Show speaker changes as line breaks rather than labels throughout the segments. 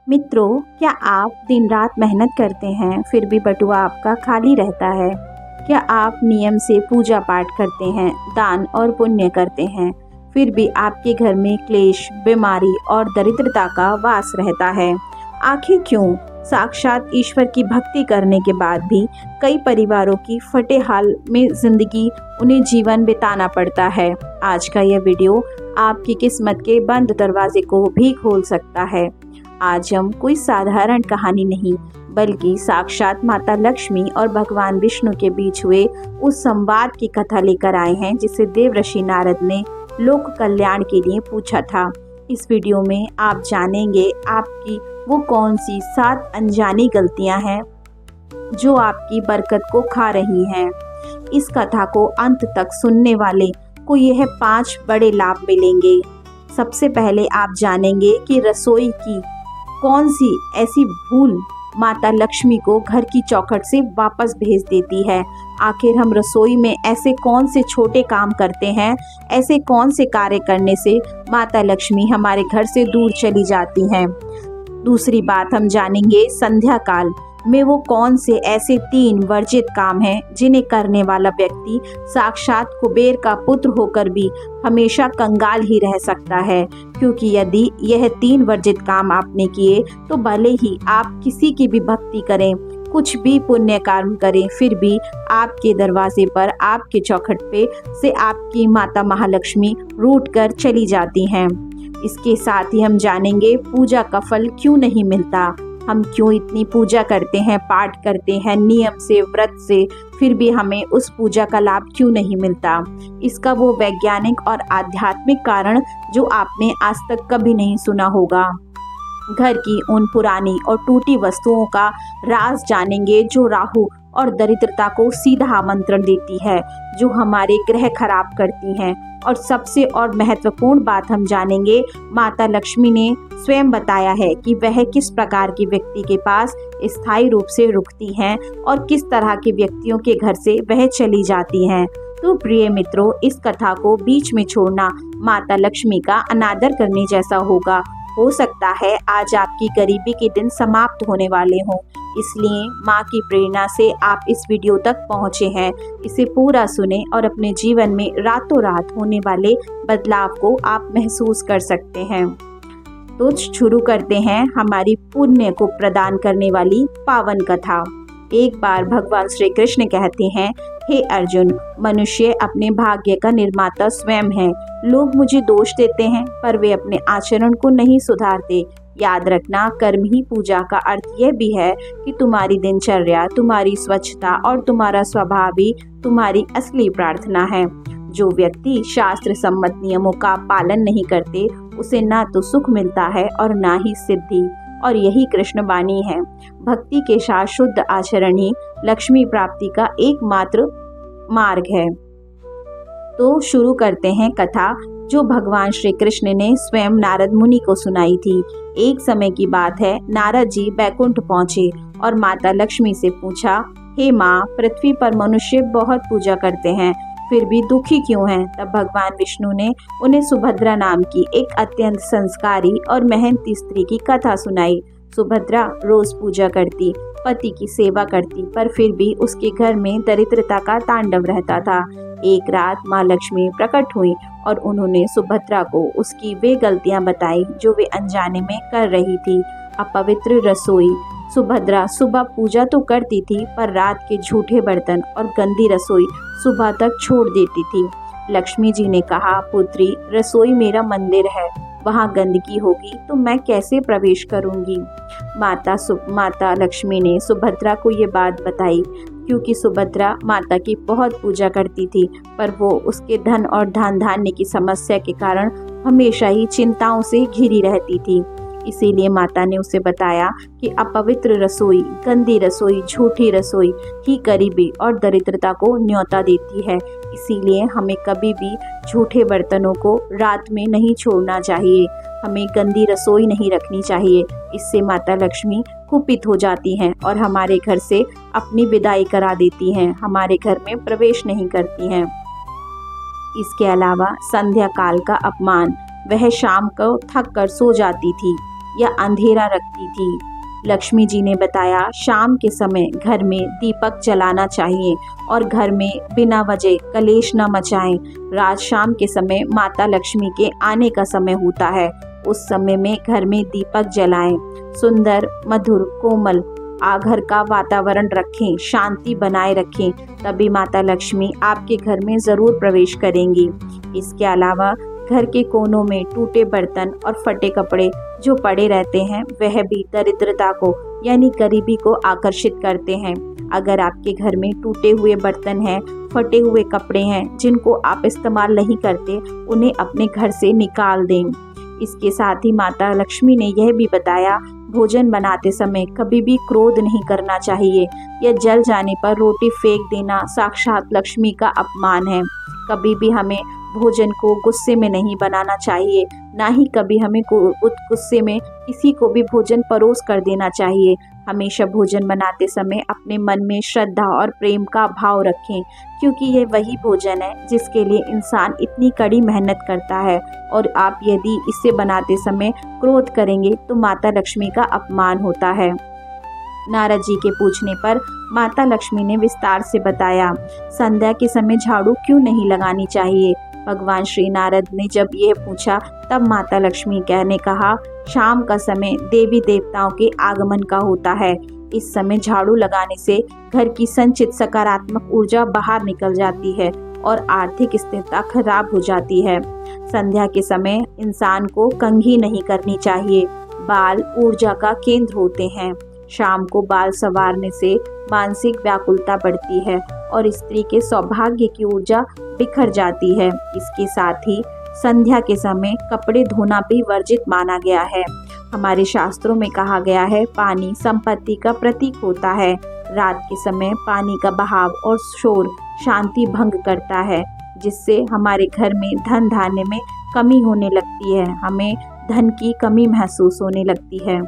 मित्रों, क्या आप दिन रात मेहनत करते हैं फिर भी बटुआ आपका खाली रहता है? क्या आप नियम से पूजा पाठ करते हैं, दान और पुण्य करते हैं, फिर भी आपके घर में क्लेश, बीमारी और दरिद्रता का वास रहता है? आखिर क्यों? साक्षात ईश्वर की भक्ति करने के बाद भी कई परिवारों की फटे हाल में जिंदगी उन्हें जीवन बिताना पड़ता है। आज का यह वीडियो आपकी किस्मत के बंद दरवाजे को भी खोल सकता है। आज हम कोई साधारण कहानी नहीं बल्कि साक्षात माता लक्ष्मी और भगवान विष्णु के बीच हुए उस संवाद की कथा लेकर आए हैं जिसे देवर्षि नारद ने लोक कल्याण के लिए पूछा था। इस वीडियो में आप जानेंगे आपकी वो कौन सी 7 अनजानी गलतियां हैं जो आपकी बरकत को खा रही हैं। इस कथा को अंत तक सुनने वाले को यह 5 बड़े लाभ मिलेंगे। सबसे पहले आप जानेंगे कि रसोई की कौन सी ऐसी भूल माता लक्ष्मी को घर की चौखट से वापस भेज देती है। आखिर हम रसोई में ऐसे कौन से छोटे काम करते हैं, ऐसे कौन से कार्य करने से माता लक्ष्मी हमारे घर से दूर चली जाती हैं। दूसरी बात हम जानेंगे संध्या काल में वो कौन से ऐसे 3 वर्जित काम हैं जिन्हें करने वाला व्यक्ति साक्षात कुबेर का पुत्र होकर भी हमेशा कंगाल ही रह सकता है, क्योंकि यदि यह 3 वर्जित काम आपने किए तो भले ही आप किसी की भी भक्ति करें, कुछ भी पुण्य कर्म करें, फिर भी आपके दरवाजे पर, आपके चौखट पे से आपकी माता महालक्ष्मी रूठ कर चली जाती हैं। इसके साथ ही हम जानेंगे पूजा का फल क्यों नहीं मिलता। हम क्यों इतनी पूजा करते हैं, पाठ करते हैं नियम से, व्रत से, फिर भी हमें उस पूजा का लाभ क्यों नहीं मिलता। इसका वो वैज्ञानिक और आध्यात्मिक कारण जो आपने आज तक कभी नहीं सुना होगा। घर की उन पुरानी और टूटी वस्तुओं का राज जानेंगे जो राहु और दरिद्रता को सीधा आमंत्रण देती है, जो हमारे ग्रह खराब करती हैं। और सबसे और महत्वपूर्ण बात हम जानेंगे, माता लक्ष्मी ने स्वयं बताया है कि वह किस प्रकार की व्यक्ति के पास स्थायी रूप से रुकती हैं और किस तरह के व्यक्तियों के घर से वह चली जाती हैं। तो प्रिय मित्रों, इस कथा को बीच में छोड़ना माता लक्ष्मी का अनादर करने जैसा होगा। हो सकता है आज आपकी गरीबी के दिन समाप्त होने वाले हों, इसलिए माँ की प्रेरणा से आप इस वीडियो तक पहुँचे हैं। इसे पूरा सुने और अपने जीवन में रातों रात होने वाले बदलाव को आप महसूस कर सकते हैं। तो शुरू करते हैं हमारी पुण्य को प्रदान करने वाली पावन कथा। एक बार भगवान श्री कृष्ण कहते हैं, हे अर्जुन, मनुष्य अपने भाग्य का निर्माता स्वयं है। लोग मुझे दोष देते हैं पर वे अपने आचरण को नहीं सुधारते। याद रखना, कर्म ही पूजा का अर्थ यह भी है कि तुम्हारी दिनचर्या, तुम्हारी स्वच्छता और तुम्हारा स्वभाव ही तुम्हारी असली प्रार्थना है। जो व्यक्ति शास्त्र सम्मत नियमों का पालन नहीं करते, उसे ना तो सुख मिलता है और ना ही सिद्धि। और यही कृष्ण वाणी है। भक्ति के साथ शुद्ध आचरण ही लक्ष्मी प्राप्ति का एकमात्र मार्ग है। तो शुरू करते हैं कथा जो भगवान श्री कृष्ण ने स्वयं नारद मुनि को सुनाई थी। एक समय की बात है, नारद जी बैकुंठ पहुंचे और माता लक्ष्मी से पूछा, हे माँ, पृथ्वी पर मनुष्य बहुत पूजा करते हैं फिर भी दुखी क्यों हैं? तब भगवान विष्णु ने उन्हें सुभद्रा नाम की एक अत्यंत संस्कारी और मेहनती स्त्री की कथा सुनाई। सुभद्रा रोज पूजा करती, पति की सेवा करती, पर फिर भी उसके घर में दरिद्रता का तांडव रहता था। एक रात माँ लक्ष्मी प्रकट हुई और उन्होंने सुभद्रा को उसकी वे गलतियां बताई जो वे अनजाने में कर रही थी। अपवित्र रसोई। सुभद्रा सुबह पूजा तो करती थी पर रात के झूठे बर्तन और गंदी रसोई सुबह तक छोड़ देती थी। लक्ष्मी जी ने कहा, पुत्री, रसोई मेरा मंदिर है, वहाँ गंदगी होगी तो मैं कैसे प्रवेश करूँगी। माता लक्ष्मी ने सुभद्रा को ये बात बताई क्योंकि सुभद्रा माता की बहुत पूजा करती थी, पर वो उसके धन और धन धान्य की समस्या के कारण हमेशा ही चिंताओं से घिरी रहती थी। इसीलिए माता ने उसे बताया कि अपवित्र रसोई, गंदी रसोई, झूठी रसोई ही गरीबी और दरिद्रता को न्योता देती है। इसीलिए हमें कभी भी झूठे बर्तनों को रात में नहीं छोड़ना चाहिए, हमें गंदी रसोई नहीं रखनी चाहिए। इससे माता लक्ष्मी कुपित हो जाती हैं और हमारे घर से अपनी विदाई करा देती हैं, हमारे घर में प्रवेश नहीं करती हैं। इसके अलावा संध्या काल का अपमान, वह शाम को थक कर सो जाती थी, या अंधेरा रखती थी। लक्ष्मी जी ने बताया, शाम के समय घर में दीपक जलाना चाहिए और घर में बिना वजह कलेश न मचाएं। रात शाम के समय माता लक्ष्मी के आने का समय होता है। उस समय में घर में दीपक जलाएं, सुंदर मधुर कोमल घर का वातावरण रखें, शांति बनाए रखें, तभी माता लक्ष्मी आपके घर में ज़रूर प्रवेश करेंगी। इसके अलावा घर के कोनों में टूटे बर्तन और फटे कपड़े जो पड़े रहते हैं वह भी दरिद्रता को यानी गरीबी को आकर्षित करते हैं। अगर आपके घर में टूटे हुए बर्तन हैं, फटे हुए कपड़े हैं जिनको आप इस्तेमाल नहीं करते, उन्हें अपने घर से निकाल दें। इसके साथ ही माता लक्ष्मी ने यह भी बताया, भोजन बनाते समय कभी भी क्रोध नहीं करना चाहिए या जल जाने पर रोटी फेंक देना साक्षात लक्ष्मी का अपमान है। कभी भी हमें भोजन को गुस्से में नहीं बनाना चाहिए, ना ही कभी हमें गुस्से में किसी को भी भोजन परोस कर देना चाहिए। हमेशा भोजन बनाते समय अपने मन में श्रद्धा और प्रेम का भाव रखें, क्योंकि ये वही भोजन है जिसके लिए इंसान इतनी कड़ी मेहनत करता है, और आप यदि इसे बनाते समय क्रोध करेंगे तो माता लक्ष्मी का अपमान होता है। नारद जी के पूछने पर माता लक्ष्मी ने विस्तार से बताया, संध्या के समय झाड़ू क्यों नहीं लगानी चाहिए। भगवान श्री नारद ने जब यह पूछा तब माता लक्ष्मी ने कहा, शाम का समय देवी देवताओं के आगमन का होता है। इस समय झाड़ू लगाने से घर की संचित सकारात्मक ऊर्जा बाहर निकल जाती है और आर्थिक स्थिरता खराब हो जाती है। संध्या के समय इंसान को कंघी नहीं करनी चाहिए। बाल ऊर्जा का केंद्र होते हैं। शाम को बाल संवारने से मानसिक व्याकुलता बढ़ती है और स्त्री के सौभाग्य की ऊर्जा बिखर जाती है। इसके साथ ही संध्या के समय कपड़े धोना भी वर्जित माना गया है। हमारे शास्त्रों में कहा गया है, पानी संपत्ति का प्रतीक होता है। रात के समय पानी का बहाव और शोर शांति भंग करता है, जिससे हमारे घर में धन धान्य में कमी होने लगती है। हमें धन की कमी महसूस होने लगती है।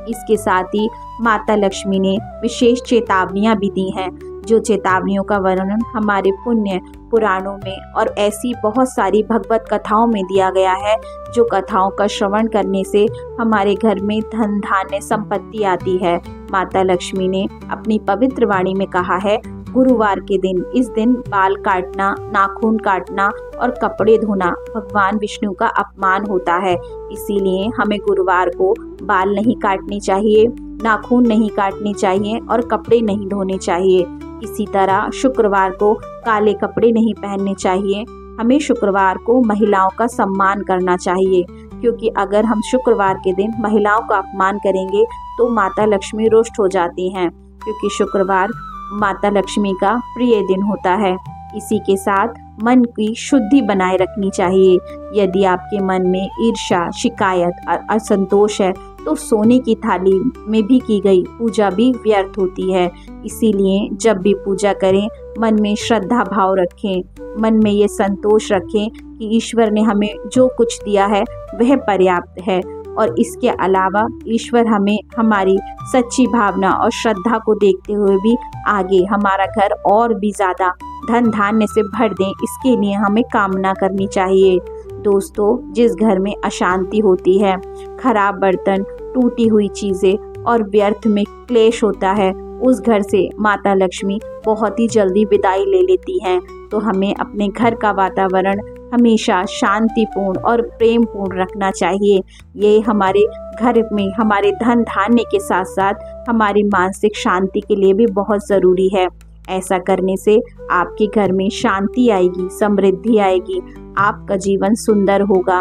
इसके साथ ही माता लक्ष्मी ने विशेष चेतावनियां भी दी हैं, जो चेतावनियों का वर्णन हमारे पुण्य पुराणों में और ऐसी बहुत सारी भगवत कथाओं में दिया गया है, जो कथाओं का श्रवण करने से हमारे घर में धन धान्य संपत्ति आती है। माता लक्ष्मी ने अपनी पवित्र वाणी में कहा है, गुरुवार के दिन, इस दिन बाल काटना, नाखून काटना और कपड़े धोना भगवान विष्णु का अपमान होता है। इसीलिए हमें गुरुवार को बाल नहीं काटने चाहिए, नाखून नहीं काटने चाहिए और कपड़े नहीं धोने चाहिए। इसी तरह शुक्रवार को काले कपड़े नहीं पहनने चाहिए। हमें शुक्रवार को महिलाओं का सम्मान करना चाहिए, क्योंकि अगर हम शुक्रवार के दिन महिलाओं का अपमान करेंगे तो माता लक्ष्मी रुष्ट हो जाती हैं, क्योंकि शुक्रवार माता लक्ष्मी का प्रिय दिन होता है। इसी के साथ मन की शुद्धि बनाए रखनी चाहिए। यदि आपके मन में ईर्ष्या, शिकायत और असंतोष है तो सोने की थाली में भी की गई पूजा भी व्यर्थ होती है। इसीलिए जब भी पूजा करें, मन में श्रद्धा भाव रखें, मन में ये संतोष रखें कि ईश्वर ने हमें जो कुछ दिया है वह पर्याप्त है, और इसके अलावा ईश्वर हमें हमारी सच्ची भावना और श्रद्धा को देखते हुए भी आगे हमारा घर और भी ज़्यादा धन धान्य से भर दें, इसके लिए हमें कामना करनी चाहिए। दोस्तों, जिस घर में अशांति होती है, खराब बर्तन, टूटी हुई चीज़ें और व्यर्थ में क्लेश होता है, उस घर से माता लक्ष्मी बहुत ही जल्दी विदाई ले लेती हैं। तो हमें अपने घर का वातावरण हमेशा शांतिपूर्ण और प्रेमपूर्ण रखना चाहिए। ये हमारे घर में हमारे धन धान्य के साथ साथ हमारी मानसिक शांति के लिए भी बहुत ज़रूरी है। ऐसा करने से आपके घर में शांति आएगी, समृद्धि आएगी, आपका जीवन सुंदर होगा।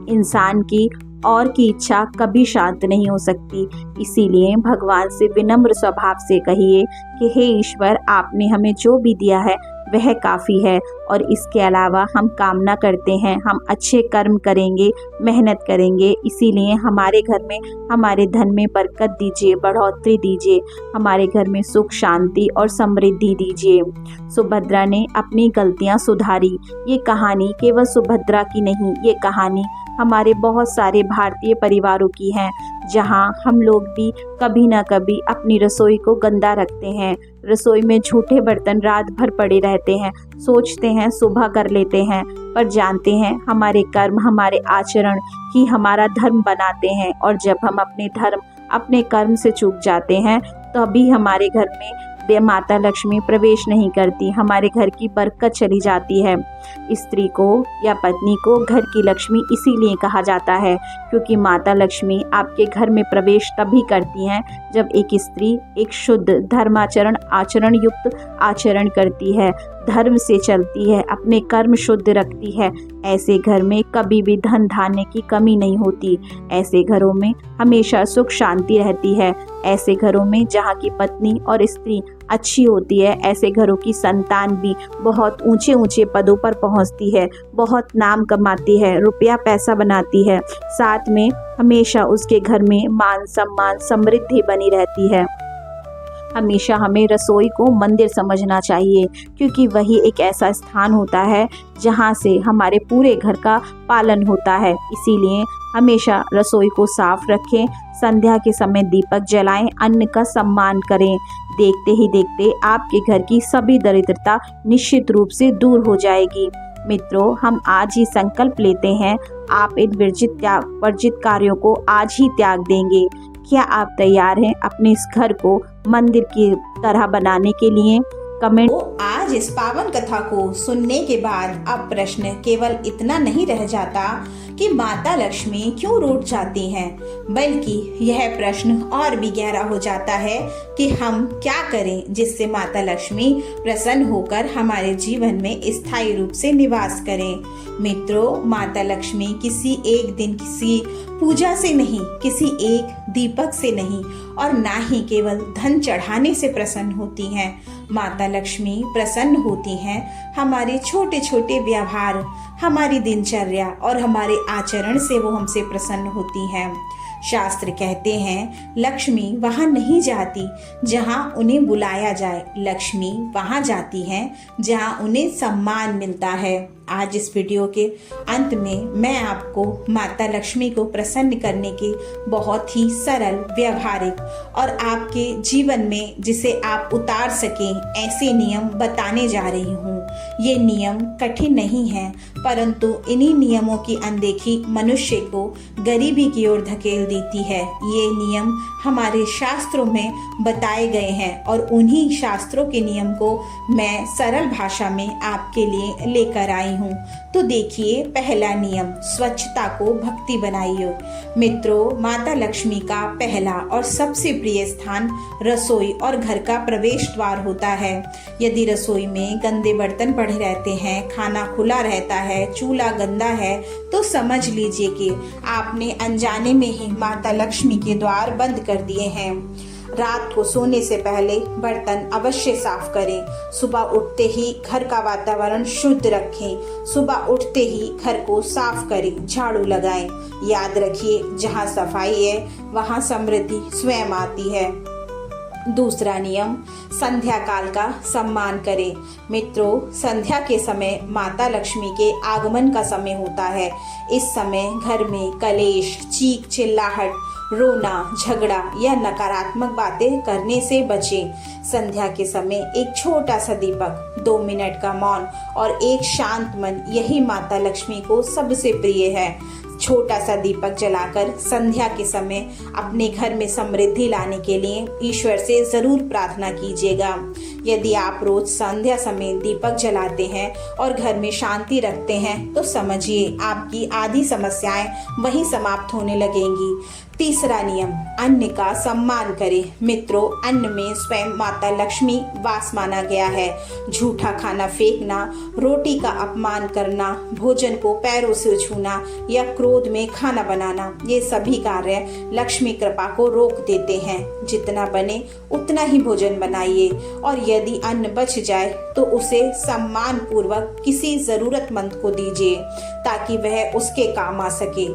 इंसान की और की इच्छा कभी शांत नहीं हो सकती। इसीलिए भगवान से विनम्र स्वभाव से कहिए कि हे ईश्वर, आपने हमें जो भी दिया है वह काफ़ी है, और इसके अलावा हम कामना करते हैं हम अच्छे कर्म करेंगे, मेहनत करेंगे। इसीलिए हमारे घर में, हमारे धन में बरकत दीजिए, बढ़ोतरी दीजिए, हमारे घर में सुख शांति और समृद्धि दीजिए। सुभद्रा ने अपनी गलतियां सुधारी। ये कहानी केवल सुभद्रा की नहीं, ये कहानी हमारे बहुत सारे भारतीय परिवारों की हैं, जहाँ हम लोग भी कभी ना कभी अपनी रसोई को गंदा रखते हैं। रसोई में झूठे बर्तन रात भर पड़े रहते हैं, सोचते हैं सुबह कर लेते हैं, पर जानते हैं हमारे कर्म, हमारे आचरण ही हमारा धर्म बनाते हैं। और जब हम अपने धर्म, अपने कर्म से चूक जाते हैं, तभी हमारे घर में माता लक्ष्मी प्रवेश नहीं करती, हमारे घर की बरकत चली जाती है। स्त्री को या पत्नी को घर की लक्ष्मी इसीलिए कहा जाता है क्योंकि माता लक्ष्मी आपके घर में प्रवेश तभी करती हैं जब एक स्त्री एक शुद्ध धर्माचरण, आचरण युक्त आचरण करती है, धर्म से चलती है, अपने कर्म शुद्ध रखती है। ऐसे घर में कभी भी धन धान्य की कमी नहीं होती। ऐसे घरों में हमेशा सुख शांति रहती है। ऐसे घरों में जहाँ की पत्नी और स्त्री अच्छी होती है, ऐसे घरों की संतान भी बहुत ऊंचे ऊंचे पदों पर पहुंचती है, बहुत नाम कमाती है, रुपया पैसा बनाती है, साथ में हमेशा उसके घर में मान सम्मान समृद्धि बनी रहती है। हमेशा हमें रसोई को मंदिर समझना चाहिए क्योंकि वही एक ऐसा स्थान होता है जहाँ से हमारे पूरे घर का पालन होता है। इसीलिए हमेशा रसोई को साफ रखें, संध्या के समय दीपक जलाएं, अन्न का सम्मान करें। देखते ही देखते आपके घर की सभी दरिद्रता निश्चित रूप से दूर हो जाएगी। मित्रों, हम आज ही संकल्प लेते हैं, आप इन वर्जित कार्यों को आज ही त्याग देंगे। क्या आप तैयार हैं अपने इस घर को मंदिर की तरह बनाने के लिए? कमेंट।
तो आज इस पावन कथा को सुनने के बाद अब प्रश्न केवल इतना नहीं रह जाता कि माता लक्ष्मी क्यों रूठ जाती हैं, बल्कि यह प्रश्न और भी गहरा हो जाता है कि हम क्या करें जिससे माता लक्ष्मी प्रसन्न होकर हमारे जीवन में स्थायी रूप से निवास करें। मित्रों, माता लक्ष्मी किसी एक दिन किसी पूजा से नहीं, किसी एक दीपक से नहीं और ना ही केवल धन चढ़ाने से प्रसन्न होती हैं। माता लक्ष्मी प्रसन्न होती हैं हमारे छोटे छोटे व्यवहार, हमारी दिनचर्या और हमारे आचरण से वो हमसे प्रसन्न होती हैं। शास्त्र कहते हैं लक्ष्मी वहाँ नहीं जाती जहाँ उन्हें बुलाया जाए, लक्ष्मी वहाँ जाती हैं जहाँ उन्हें सम्मान मिलता है। आज इस वीडियो के अंत में मैं आपको माता लक्ष्मी को प्रसन्न करने के बहुत ही सरल, व्यवहारिक और आपके जीवन में जिसे आप उतार सकें ऐसे नियम बताने जा रही हूँ। ये नियम कठिन नहीं हैं, परंतु इन्हीं नियमों की अनदेखी मनुष्य को गरीबी की ओर धकेल देती है। ये नियम हमारे शास्त्रों में बताए गए हैं और उन्हीं शास्त्रों के नियम को मैं सरल भाषा में आपके लिए लेकर आई हूँ। तो देखिए, पहला नियम, स्वच्छता को भक्ति बनाइए। मित्रों, माता लक्ष्मी का पहला और सबसे प्रिय स्थान रसोई और घर का प्रवेश द्वार होता है। यदि रसोई में गंदे बर्तन पड़े रहते हैं, खाना खुला रहता है, चूल्हा गंदा है, तो समझ लीजिए कि आपने अनजाने में ही माता लक्ष्मी के द्वार बंद कर दिए हैं। रात को सोने से पहले बर्तन अवश्य साफ करें। सुबह उठते ही घर का वातावरण शुद्ध रखें। सुबह उठते ही घर को साफ करें, झाड़ू लगाएं। याद रखिए, जहाँ सफाई है वहाँ समृद्धि स्वयं आती है। दूसरा नियम, संध्या काल का सम्मान करें। मित्रों, संध्या के समय माता लक्ष्मी के आगमन का समय होता है। इस समय घर में कलेश, चीख चिल्लाहट, रोना, झगड़ा या नकारात्मक बातें करने से बचें। संध्या के समय एक छोटा सा दीपक, 2 मिनट का मौन और एक शांत मन, यही माता लक्ष्मी को सबसे प्रिय है। छोटा सा दीपक जलाकर संध्या के समय अपने घर में समृद्धि लाने के लिए ईश्वर से जरूर प्रार्थना कीजिएगा। यदि आप रोज संध्या समय दीपक जलाते हैं और घर में शांति रखते हैं तो समझिए आपकी आधी समस्याएं वहीं समाप्त होने लगेंगी। तीसरा नियम, अन्न का सम्मान करें। मित्रों, अन्न में स्वयं माता लक्ष्मी वास माना गया है। झूठा खाना फेंकना, रोटी का अपमान करना, भोजन को पैरों से छूना या क्रोध में खाना बनाना, ये सभी कार्य लक्ष्मी कृपा को रोक देते हैं। जितना बने उतना ही भोजन बनाइए और यदि अन्न बच जाए तो उसे सम्मान पूर्वक किसी जरूरतमंद को दीजिए ताकि वह उसके काम आ सके।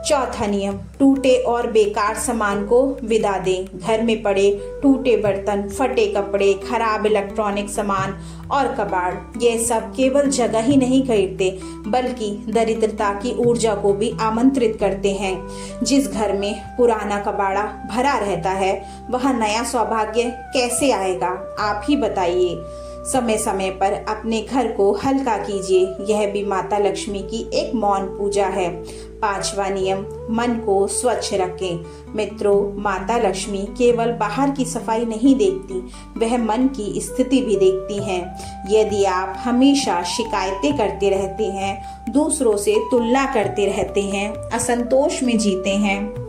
चौथा नियम, टूटे और बेकार सामान को विदा दें। घर में पड़े टूटे बर्तन, फटे कपड़े, खराब इलेक्ट्रॉनिक सामान और कबाड़, ये सब केवल जगह ही नहीं खरीदते बल्कि दरिद्रता की ऊर्जा को भी आमंत्रित करते हैं। जिस घर में पुराना कबाड़ा भरा रहता है वह नया सौभाग्य कैसे आएगा, आप ही बताइए। समय समय पर अपने घर को हल्का कीजिए, यह भी माता लक्ष्मी की एक मौन पूजा है। पांचवा नियम, मन को स्वच्छ रखें। मित्रों, माता लक्ष्मी केवल बाहर की सफाई नहीं देखती, वह मन की स्थिति भी देखती हैं। यदि आप हमेशा शिकायतें करते रहते हैं, दूसरों से तुलना करते रहते हैं, असंतोष में जीते हैं,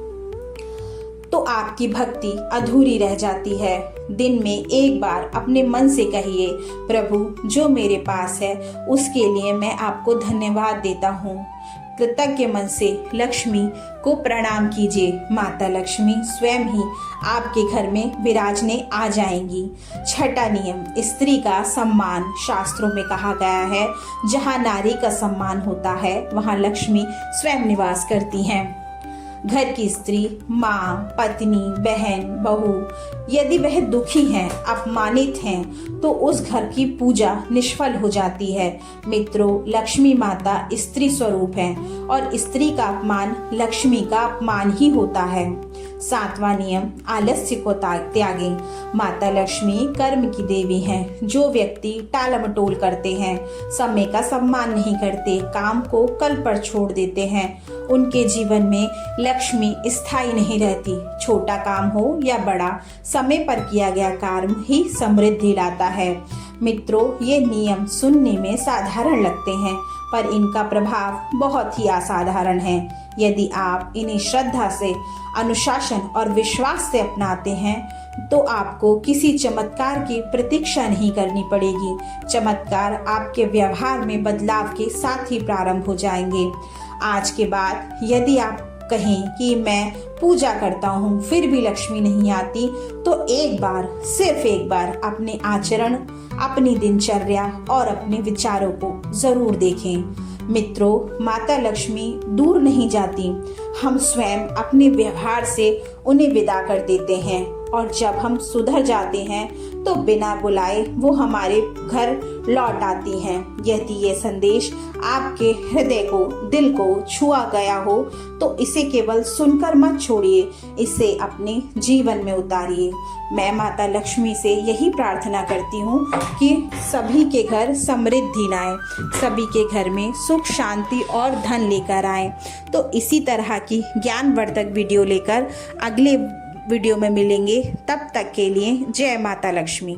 तो आपकी भक्ति अधूरी रह जाती है। दिन में एक बार अपने मन से कहिए, प्रभु जो मेरे पास है उसके लिए मैं आपको धन्यवाद देता हूँ। कृतज्ञ मन से लक्ष्मी को प्रणाम कीजिए। माता लक्ष्मी स्वयं ही आपके घर में विराजने आ जाएंगी। छठा नियम, स्त्री का सम्मान। शास्त्रों में कहा गया है, जहाँ नारी का सम्मान होता है वहाँ लक्ष्मी स्वयं निवास करती हैं। घर की स्त्री, माँ, पत्नी, बहन, बहू, यदि वह दुखी हैं, अपमानित हैं, तो उस घर की पूजा निष्फल हो जाती है। मित्रों, लक्ष्मी माता स्त्री स्वरूप है और स्त्री का अपमान लक्ष्मी का अपमान ही होता है। सातवां नियम, आलस्य को त्यागें। माता लक्ष्मी कर्म की देवी हैं। जो व्यक्ति टालमटोल करते हैं, समय का सम्मान नहीं करते, काम को कल पर छोड़ देते हैं, उनके जीवन में लक्ष्मी स्थायी नहीं रहती। छोटा काम हो या बड़ा, समय पर किया गया कार्य ही समृद्धि लाता है। मित्रों, ये नियम सुनने में साधारण लगते हैं पर इनका प्रभाव बहुत ही असाधारण है। यदि आप इन्हें श्रद्धा से, अनुशासन और विश्वास से अपनाते हैं तो आपको किसी चमत्कार की प्रतीक्षा नहीं करनी पड़ेगी। चमत्कार आपके व्यवहार में बदलाव के साथ ही प्रारंभ हो जाएंगे। आज के बाद यदि आप कहें कि मैं पूजा करता हूँ फिर भी लक्ष्मी नहीं आती, तो एक बार, सिर्फ एक बार अपने आचरण, अपनी दिनचर्या और अपने विचारों को जरूर देखें। मित्रों, माता लक्ष्मी दूर नहीं जाती, हम स्वयं अपने व्यवहार से उन्हें विदा कर देते हैं और जब हम सुधर जाते हैं तो बिना बुलाए वो हमारे घर लौट आती हैं। यदि ये संदेश आपके हृदय को, दिल को छुआ गया हो तो इसे केवल सुनकर मत छोड़िए, इसे अपने जीवन में उतारिए। मैं माता लक्ष्मी से यही प्रार्थना करती हूँ कि सभी के घर समृद्धि लाए, सभी के घर में सुख, शांति और धन लेकर आए। तो इसी तरह की ज्ञानवर्धक वीडियो लेकर अगले वीडियो में मिलेंगे। तब तक के लिए जय माता लक्ष्मी।